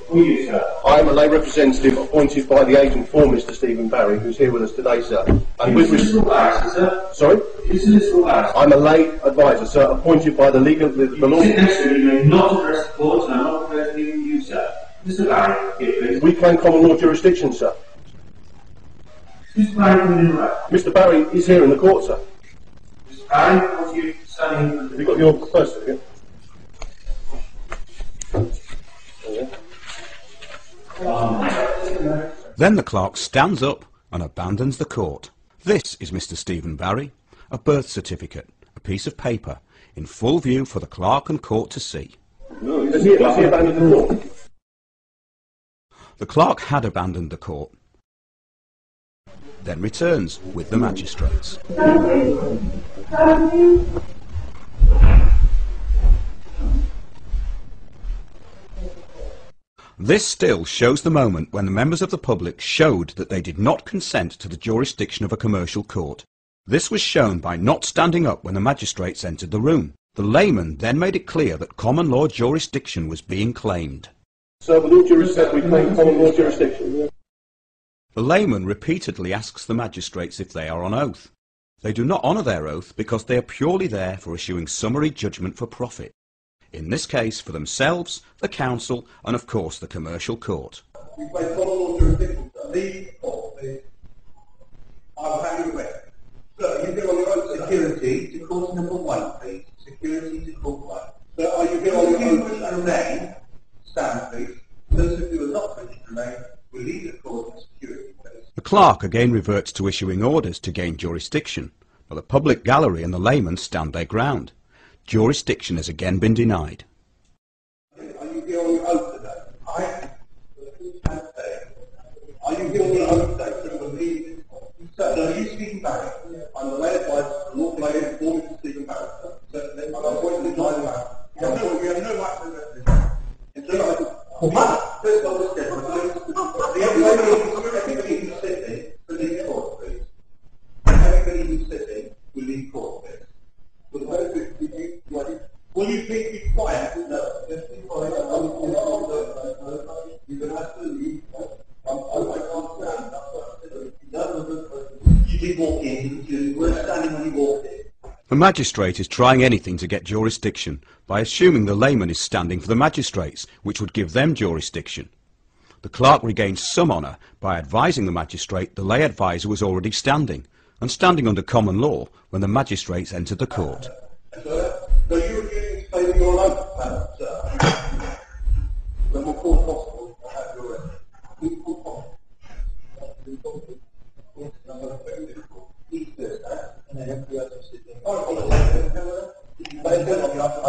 Who are you, sir? I am a lay representative appointed by the agent for Mr. Stephen Barry, who's here with us today, sir. And with sir? Sorry? Is this all right? I'm a lay advisor, sir, appointed by the legal... the law... You may not address the court, and I'm not addressing you, sir. Mr. Barry, here, please. We claim common law jurisdiction, sir. Mr. Barry, can you interrupt? Mr. Barry is here in the court, sir. Mr. Barry, what are you standing... Have you got your birth certificate? Then the clerk stands up and abandons the court. This is Mr. Stephen Barry, a birth certificate, a piece of paper, in full view for the clerk and court to see. Has he abandoned the court? The clerk had abandoned the court, then returns with the magistrates. This still shows the moment when the members of the public showed that they did not consent to the jurisdiction of a commercial court. This was shown by not standing up when the magistrates entered the room. The layman then made it clear that common law jurisdiction was being claimed. Sir, with all due respect, we claim common law jurisdiction. The layman repeatedly asks the magistrates if they are on oath. They do not honour their oath because they are purely there for issuing summary judgment for profit. In this case, for themselves, the council, and of course the commercial court. We play common law jurisdiction, sir. Leave court, please. I'll hand you away. Sir, you go on your own security to court number 1, please. Security to court 1. Sir, are you going on your own to remain? Stand, please. Those of you who are not going to remain will leave the court for security, please. The clerk again reverts to issuing orders to gain jurisdiction, but the public gallery and the layman stand their ground. Jurisdiction has again been denied. Are you going on your oath today? Are you going on your oath today? Sir, no, you speaking back. I'm the lay advisor, the law lawyer, for Mr. Stephen Barry. Sir, I'm appointed by the man. You have no right to this. What? First of all, everybody who's sitting will leave court, please. Everybody who's sitting will leave court, please. Will you please be quiet? No, just be quiet. You can have to leave. I can't stand. You did walk in, you were standing when you walked in. The magistrate is trying anything to get jurisdiction by assuming the layman is standing for the magistrates, which would give them jurisdiction. The clerk regains some honour by advising the magistrate the lay advisor was already standing, and standing under common law when the magistrates entered the court. So you were explaining your own, sir. When we're called possible, I have your own. We call possible. And then everybody else is sitting. I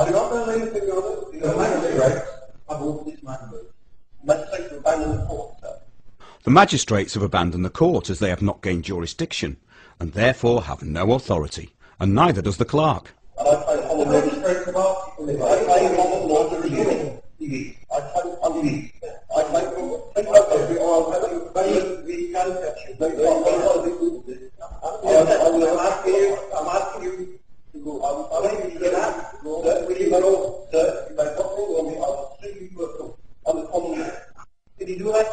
do not know anything on it. The magistrates have ordered this man moved. Magistrates have abandoned the court, sir. The magistrates have abandoned the court as they have not gained jurisdiction, and therefore have no authority, and neither does the clerk. And I claim common law jurisdiction. I claim common law jurisdiction. I claim common law. I claim common law. I'm asking you to go. I'm asking you to get out. Sir, will you go? Sir, if I don't go on me, I'll sue you for on the common law. Did he do that?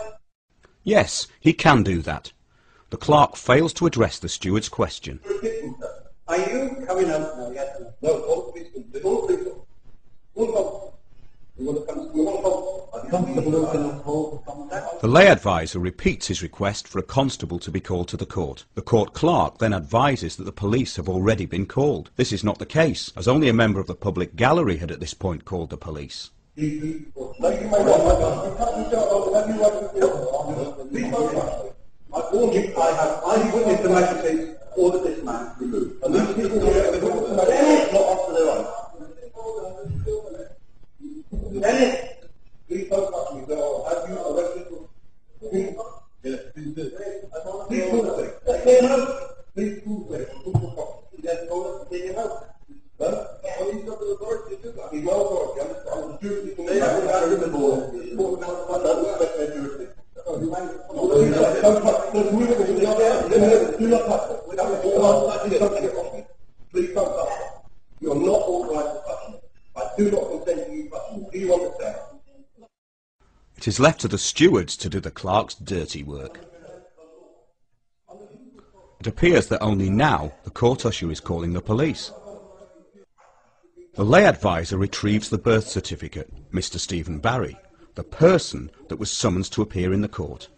Yes, he can do that. The clerk fails to address the steward's question. Are you coming out now? Yes. No, all please. All please. The lay advisor repeats his request for a constable to be called to the court. The court clerk then advises that the police have already been called. This is not the case, as only a member of the public gallery had at this point called the police. I witnessed the magistrates order this man removed. And these people here are not up to their own. Dennis, please don't touch me. Have you arrested me? Yes, please do. Please prove it. Please prove it. Yes, go to your house. Well, he's got the authority to do that. He's no authority. I'm the jurisdiction. They haven't got rid of the board. Do not touch it. Please don't touch it. You are not authorized to touch it. I do not consent to you touching it. Do you understand? It is left to the stewards to do the clerk's dirty work. It appears that only now the court usher is calling the police. The lay advisor retrieves the birth certificate, Mr. Stephen Barry, the person that was summoned to appear in the court.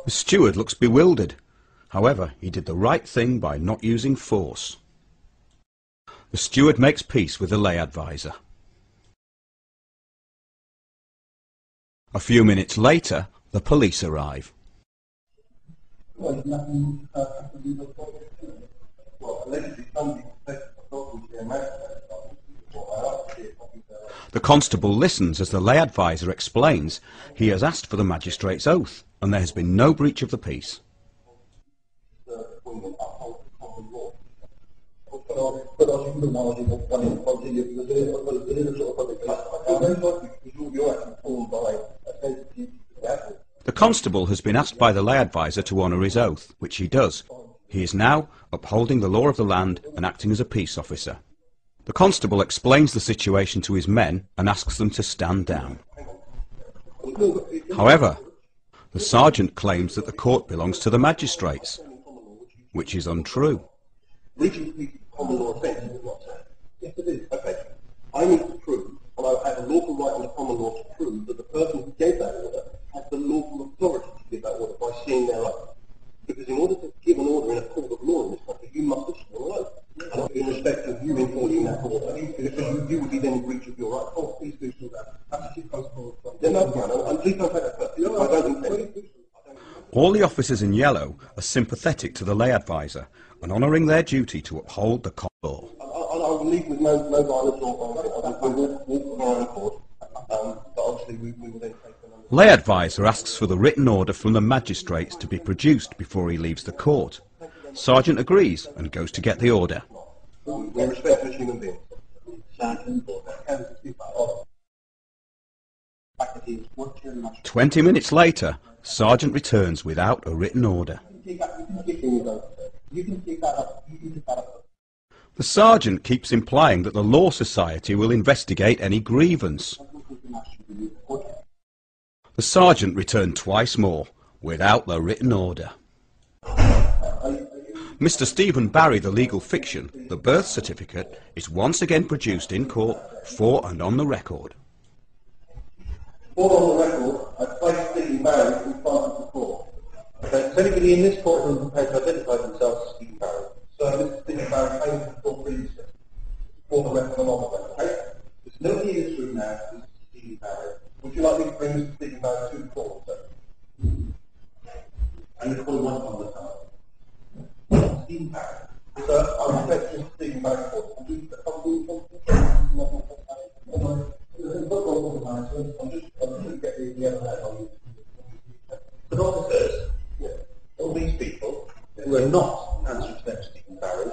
The steward looks bewildered. However, he did the right thing by not using force. The steward makes peace with the lay advisor. A few minutes later, the police arrive. The constable listens as the lay advisor explains he has asked for the magistrate's oath and there has been no breach of the peace. The constable has been asked by the lay advisor to honour his oath, which he does. He is now upholding the law of the land and acting as a peace officer. The constable explains the situation to his men and asks them to stand down. However, the sergeant claims that the court belongs to the magistrates, which is untrue. Common law offence is not saying. Yes, it is. Okay. I need to prove, and I have a lawful right under common law to prove that the person who gave that order has the lawful authority to give that order by seeing their oath. Because in order to give an order in a court of law in this country, you must have sworn an oath. And in respect of you enforcing that order, you would be then in breach of your right. Oh, please do that. That's a constable. Then no, and please don't take that personally. I don't intend it. All the officers in yellow are sympathetic to the lay advisor and honouring their duty to uphold the common law. I will leave with no violence or violence. I will walk around the court, but obviously we will then take them. Lay advisor asks for the written order from the magistrates to be produced before he leaves the court. Sergeant agrees and goes to get the order. We respect as human beings. 20 minutes later, Sergeant returns without a written order. The sergeant keeps implying that the Law Society will investigate any grievance. The sergeant returned twice more, without the written order. Mr. Stephen Barry, the legal fiction, the birth certificate, is once again produced in court for and on the record. For on the record, I place Stephen Barry in front of the court. Has anybody in this courtroom prepared to identify themselves as Stephen Barry? So Mr. Stephen Barry came to the court previously. For the record and on the record. Okay? There's nobody in this room now who's Stephen Barry. Would you like me to bring Mr. Stephen Barry to the court, sir? And you call him one on the time. Stephen Barry. Sir, I respect Mr. Stephen Barry court. But officers, all these people who are not answering to them, Stephen Barry,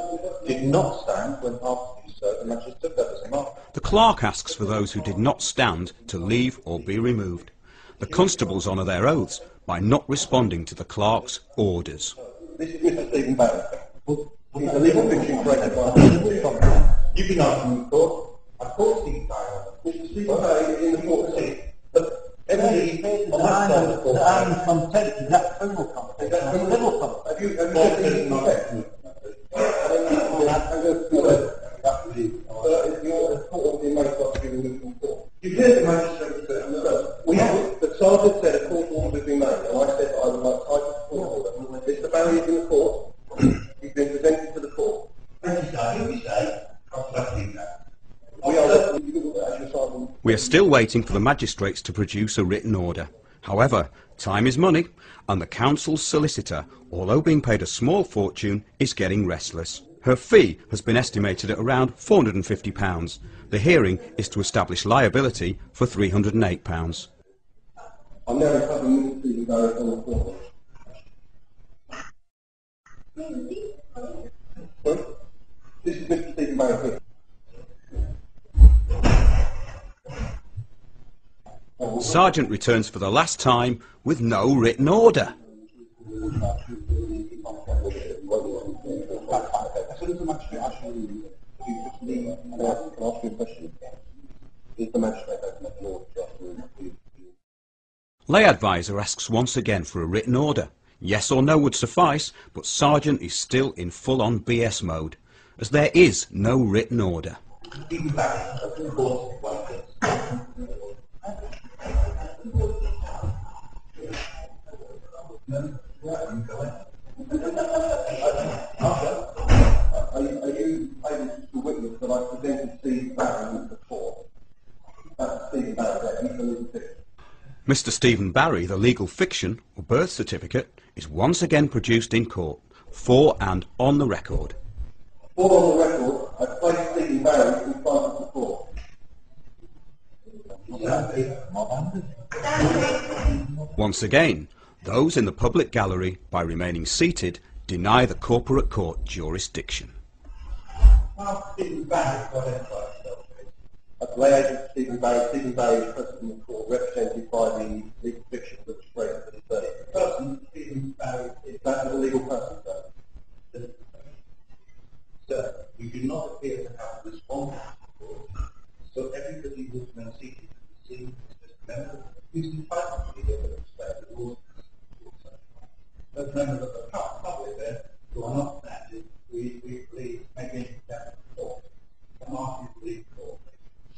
did not stand when after you served the magistrate took that as a mark. The clerk asks for those who did not stand to leave or be removed. The constables honour their oaths by not responding to the clerk's orders. This is Mr. Stephen Barry. He's a legal fiction created by the You've been asking the court. I caught Stephen Barry. Mr. Stephen Barry in the court seat. But everybody on that side of the court. I'm content. Is that criminal content? Is that criminal content? Have you said this in effect? You hear the magistrate say, the sergeant said a court order has been made, and I said I would like type of court order. Mr. Barry is in the court. He's been presented to the court. We are still waiting for the magistrates to produce a written order. However, time is money, and the council's solicitor, although being paid a small fortune, is getting restless. Her fee has been estimated at around £450. The hearing is to establish liability for £308. I'm now recovering Mr. Stephen Barry on the court. Sorry? This is Mr. Stephen Barry. Sergeant returns for the last time with no written order. Lay advisor asks once again for a written order. Yes or no would suffice, but Sergeant is still in full-on BS mode, as there is no written order. Are you able to witness that I presented Steve Barry before? That's Steve Barry, that he's the legal fiction. Mr. Stephen Barry, the legal fiction, or birth certificate, is once again produced in court, for and on the record. For on the record, I placed Stephen Barry in front of the court. Once again, those in the public gallery, by remaining seated, deny the corporate court jurisdiction. Stephen Barry got in As lay agent Stephen Barry is present in the court, represented by the legal fiction Magistrates for the day. person, Stephen Barry, Is that a legal person, sir? sir, you do not appear to have responded to the court, so everybody who's been seated to see this member is entitled to be able to respect the rules. Those members of the public there who are not standing, we please make it down to the court. I'm asking you to leave the court.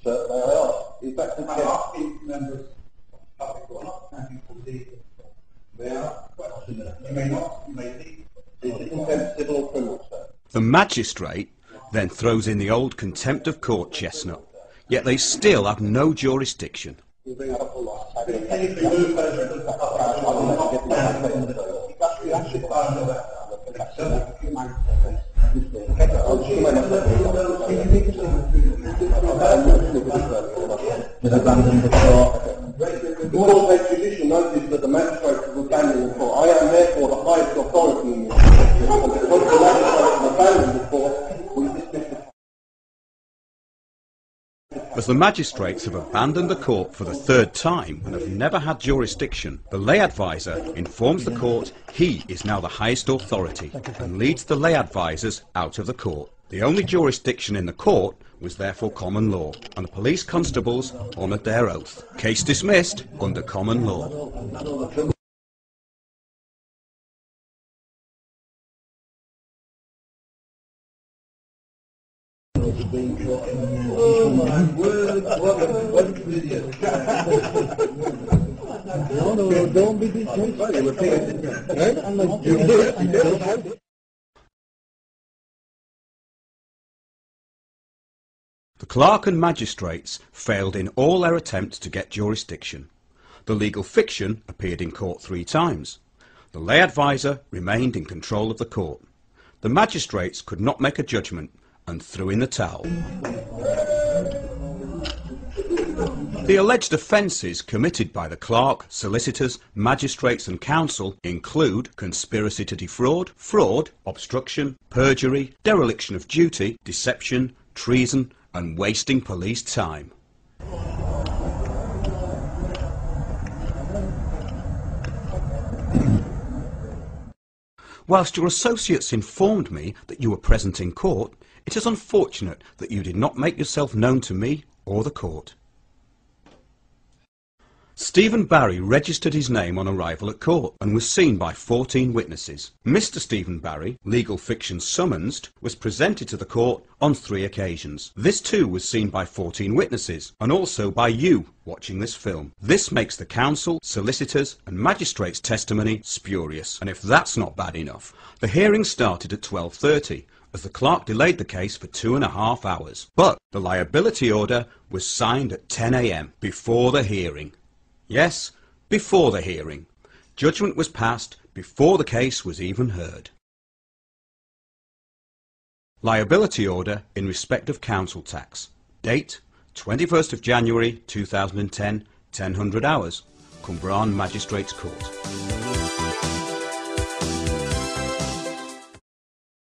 Sir, may I ask, is that I'm contempt? asking members of the public who are not standing to leave the court. They are questioned. You may not, you may leave. Is it contempt civil or criminal, sir? The magistrate then throws in the old contempt of court chestnut, yet they still have no jurisdiction. The court takes judicial notice that the magistrates have abandoned the court. I am therefore the highest authority in this case, and because the magistrates have abandoned the court, we dismiss the. As the magistrates have abandoned the court for the third time and have never had jurisdiction, the lay advisor informs the court he is now the highest authority and leads the lay advisors out of the court. The only jurisdiction in the court was therefore common law, and the police constables honoured their oath. Case dismissed under common law. Oh my word, what a video. No, don't be disrespectful. The clerk and magistrates failed in all their attempts to get jurisdiction. The legal fiction appeared in court 3 times. The lay advisor remained in control of the court. The magistrates could not make a judgment and threw in the towel. The alleged offences committed by the clerk, solicitors, magistrates and counsel include conspiracy to defraud, fraud, obstruction, perjury, dereliction of duty, deception, treason and wasting police time. Whilst your associates informed me that you were present in court, it is unfortunate that you did not make yourself known to me or the court. Stephen Barry registered his name on arrival at court and was seen by 14 witnesses. Mr. Stephen Barry, legal fiction summonsed, was presented to the court on 3 occasions. This too was seen by 14 witnesses and also by you watching this film. This makes the counsel, solicitors and magistrates' testimony spurious, and if that's not bad enough, the hearing started at 12:30 as the clerk delayed the case for 2.5 hours. But the liability order was signed at 10 AM before the hearing. Yes, before the hearing. Judgment was passed before the case was even heard. Liability order in respect of council tax. Date 21st of January 2010, 1000 hours. Cumbraen Magistrates Court.